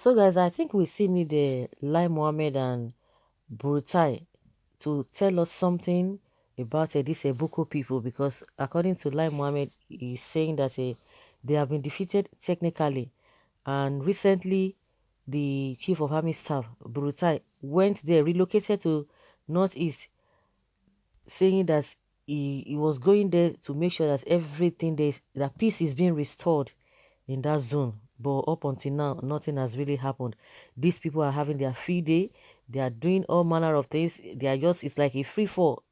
So, guys, I think we still need Lai Mohammed and Brutai to tell us something about these Boko people, because according to Lai Mohammed, he's saying that they have been defeated technically, and recently the chief of army staff, Brutai, went there, relocated to northeast, saying that he was going there to make sure that everything there, that peace is being restored in that zone. But up until now, nothing has really happened. These people are having their free day. They are doing all manner of things. They are just, it's like a free fall.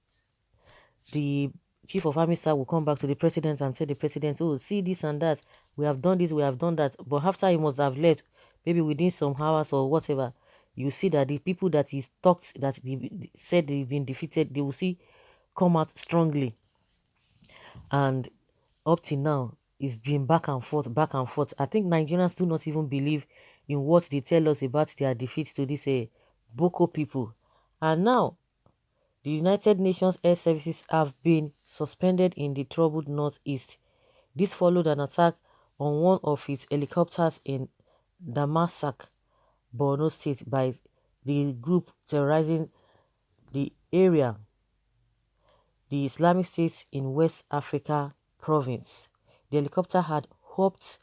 The chief of army staff will come back to the president and tell the president, oh, see this and that. We have done this, we have done that. But after he must have left, maybe within some hours or whatever, you see that the people that he talked, that he said they've been defeated, they will see come out strongly. And up till now, it's been back and forth, back and forth. I think Nigerians do not even believe in what they tell us about their defeat to these Boko people. And now, the United Nations air services have been suspended in the troubled northeast. This followed an attack on one of its helicopters in Damasak, Borno State, by the group terrorizing the area, the Islamic State in West Africa province. The helicopter had hoped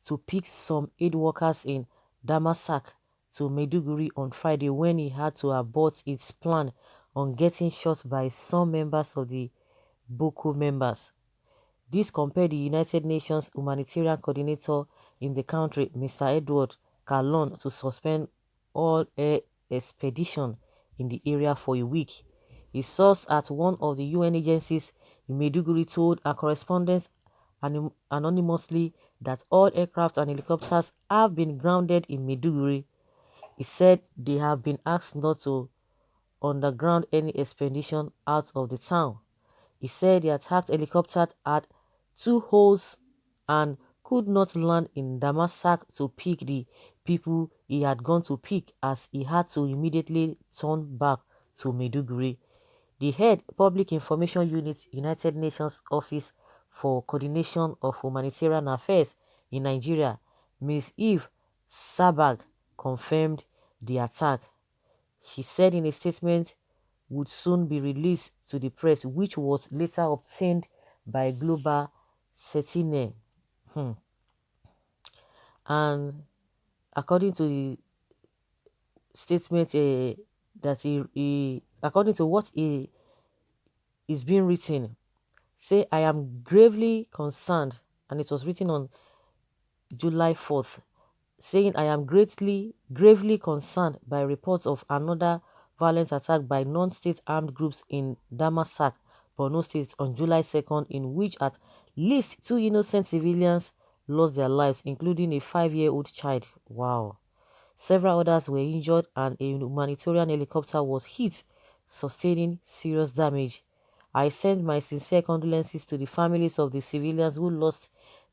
to pick some aid workers in Damasak to Maiduguri on Friday, when he had to abort its plan on getting shot by some members of the Boko members. This compelled the United Nations humanitarian coordinator in the country, Mr. Edward Callon, to suspend all air expedition in the area for a week. A source at one of the UN agencies in Maiduguri told a correspondent anonymously that all aircraft and helicopters have been grounded in Maiduguri. He said they have been asked not to underground any expedition out of the town. He said the attacked helicopter had two holes and could not land in Damasak to pick the people he had gone to pick, as he had to immediately turn back to Maiduguri. The head Public Information Unit, United Nations Office for Coordination of Humanitarian Affairs in Nigeria, Ms. Eve Sabag, confirmed the attack. She said in a statement would soon be released to the press, which was later obtained by Global Sentinel. And according to the statement that according to what is being written, say, I am gravely concerned, and it was written on July 4th, saying, I am gravely concerned by reports of another violent attack by non-state armed groups in Damasak, Borno State on July 2nd, in which at least 2 innocent civilians lost their lives, including a 5-year-old child. Wow. Several others were injured, and a humanitarian helicopter was hit, sustaining serious damage. I send my sincere condolences to the families of the civilians who lost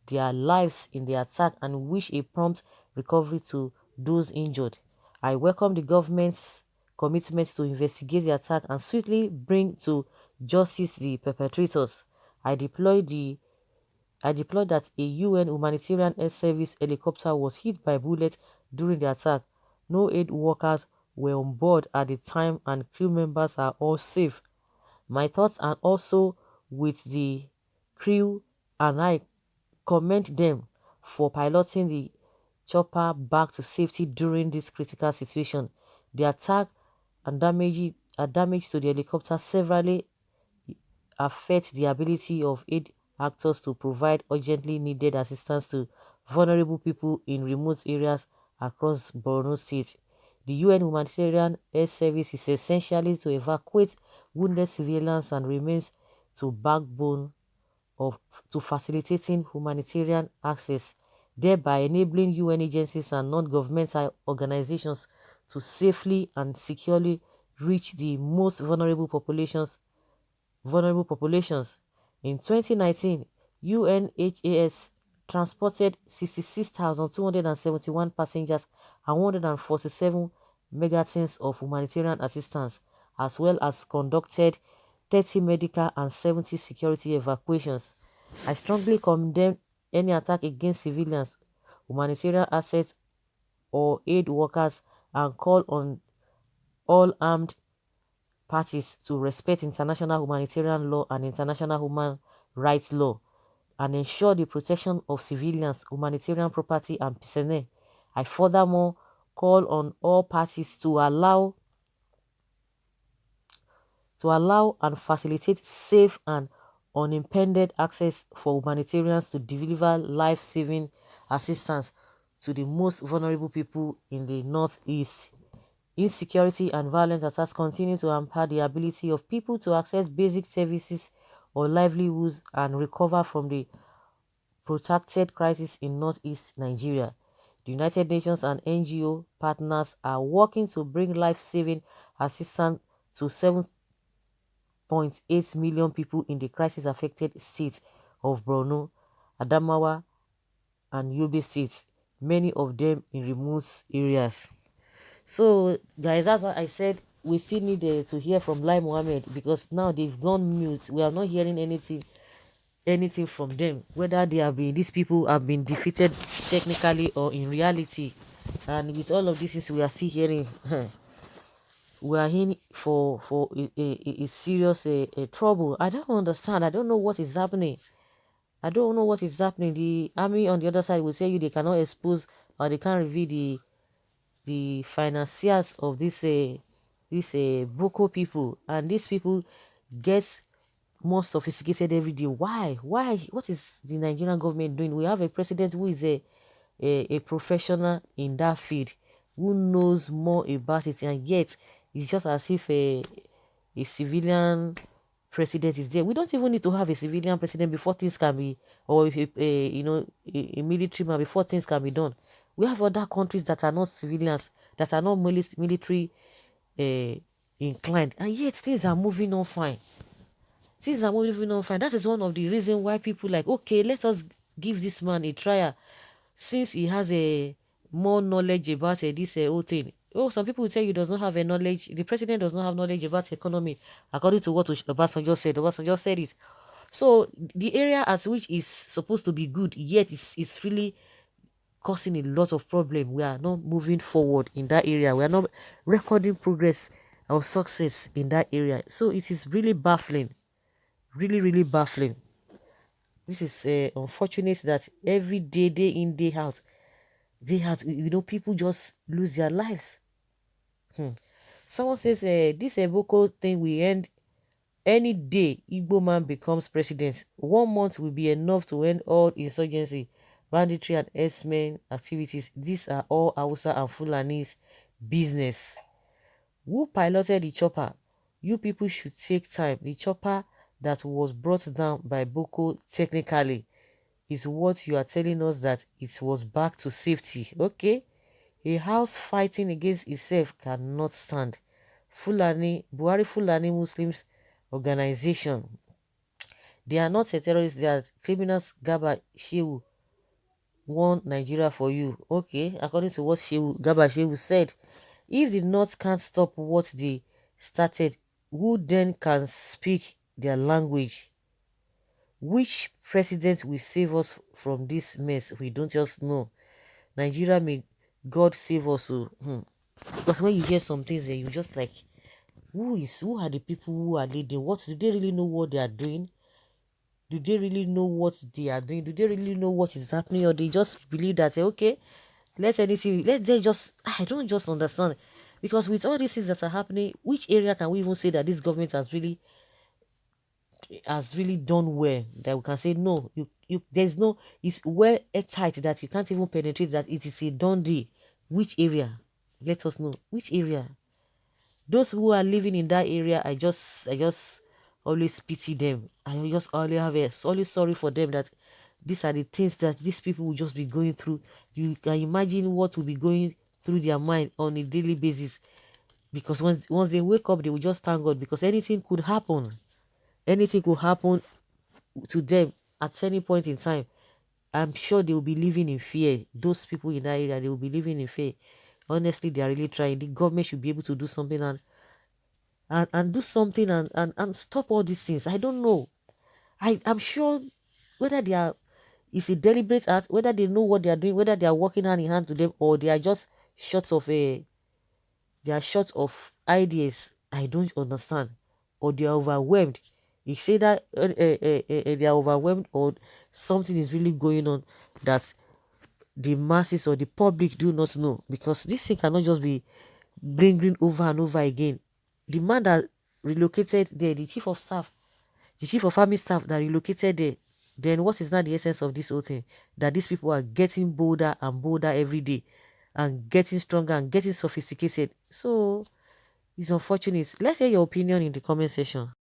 their lives in the attack and wish a prompt recovery to those injured. I welcome the government's commitment to investigate the attack and swiftly bring to justice the perpetrators. I deployed that a UN humanitarian air service helicopter was hit by bullets during the attack. No aid workers were on board at the time, and crew members are all safe. My thoughts are also with the crew, and I commend them for piloting the chopper back to safety during this critical situation. The attack and damage to the helicopter severely affect the ability of aid actors to provide urgently needed assistance to vulnerable people in remote areas across Borno State. The UN Humanitarian Air Service is essentially to evacuate wounded civilians and remains to backbone of to facilitating humanitarian access, thereby enabling UN agencies and non-governmental organizations to safely and securely reach the most vulnerable populations. In 2019, UNHAS transported 66,271 passengers and 147 megatons of humanitarian assistance, as well as conducted 30 medical and 70 security evacuations. I strongly condemn any attack against civilians, humanitarian assets, or aid workers and call on all armed parties to respect international humanitarian law and international human rights law and ensure the protection of civilians, humanitarian property, and personnel. I furthermore call on all parties to allow and facilitate safe and unimpeded access for humanitarians to deliver life-saving assistance to the most vulnerable people in the Northeast. Insecurity and violent attacks continue to hamper the ability of people to access basic services or livelihoods and recover from the protracted crisis in northeast Nigeria. The United Nations and NGO partners are working to bring life-saving assistance to 7.8 million people in the crisis-affected states of Borno, Adamawa, and Yobe states, many of them in remote areas. So, guys, that's why I said we still need to hear from Lai Mohammed, because now they've gone mute. We are not hearing anything from them, whether these people have been defeated technically or in reality. And with all of this, we are still hearing we are in for a serious trouble. I don't understand. I don't know what is happening. I don't know what is happening. The army on the other side will tell you they cannot expose or they can't reveal the financiers of this Boko people, and these people get more sophisticated every day. Why? What is the Nigerian government doing? We have a president who is a professional in that field, who knows more about it, and yet it's just as if a civilian president is there. We don't even need to have a civilian president before things can be, or if a military man before things can be done. We have other countries that are not civilians, that are not military uh, inclined, and yet things are moving on fine. Things are moving on fine. That is one of the reasons why people like, okay, let us give this man a trial, since he has a more knowledge about this whole thing. Oh, some people will tell you does not have a knowledge. The president does not have knowledge about economy, according to what Obasanjo said. Obasanjo said it. So the area at which is supposed to be good, yet it's really causing a lot of problem. We are not moving forward in that area. We are not recording progress or success in that area. So it is really baffling, really, really baffling. This is unfortunate that every day, day in, day out, people just lose their lives. Someone says this Boko thing will end any day Igbo man becomes president. 1 month will be enough to end all insurgency, banditry, and herdsmen activities. These are all Hausa and Fulani's business. Who piloted the chopper? You people should take time. The chopper that was brought down by Boko technically is what you are telling us, that it was back to safety. Okay? A house fighting against itself cannot stand. Buhari Fulani Muslims organization. They are not a terrorist, they are criminals. Gaba Shehu won Nigeria for you. Okay, according to what Gaba Shehu said. If the North can't stop what they started, who then can speak their language? Which president will save us from this mess? We don't just know. Nigeria, may God save us. Because when you hear some things there, you just like, who are the people who are leading? What do they really know what they are doing? Do they really know what they are doing? Do they really know what is happening? Or they just believe that, say, okay, let they just, I don't just understand. Because with all these things that are happening, which area can we even say that this government has really done well, that we can say no, there's no, it's well airtight that you can't even penetrate, that it is a done deal? Which area? Let us know which area. Those who are living in that area, I just always pity them. I just always sorry for them, that these are the things that these people will just be going through. You can imagine what will be going through their mind on a daily basis, because once they wake up, they will just thank God, because anything could happen. Anything could happen to them at any point in time. I'm sure they will be living in fear. Those people in that area, they will be living in fear. Honestly, they are really trying. The government should be able to do something, and do something, and stop all these things. I don't know. I'm sure whether it's a deliberate act, whether they know what they are doing, whether they are working hand in hand to them, or they are just short of they are short of ideas. I don't understand, or they are overwhelmed. You say that they are overwhelmed, or something is really going on that the masses or the public do not know, because this thing cannot just be bringing over and over again. The man that relocated there, the chief of staff, the chief of army staff that relocated there, then what is now the essence of this whole thing? That these people are getting bolder and bolder every day, and getting stronger and getting sophisticated. So it's unfortunate. Let's hear your opinion in the comment section.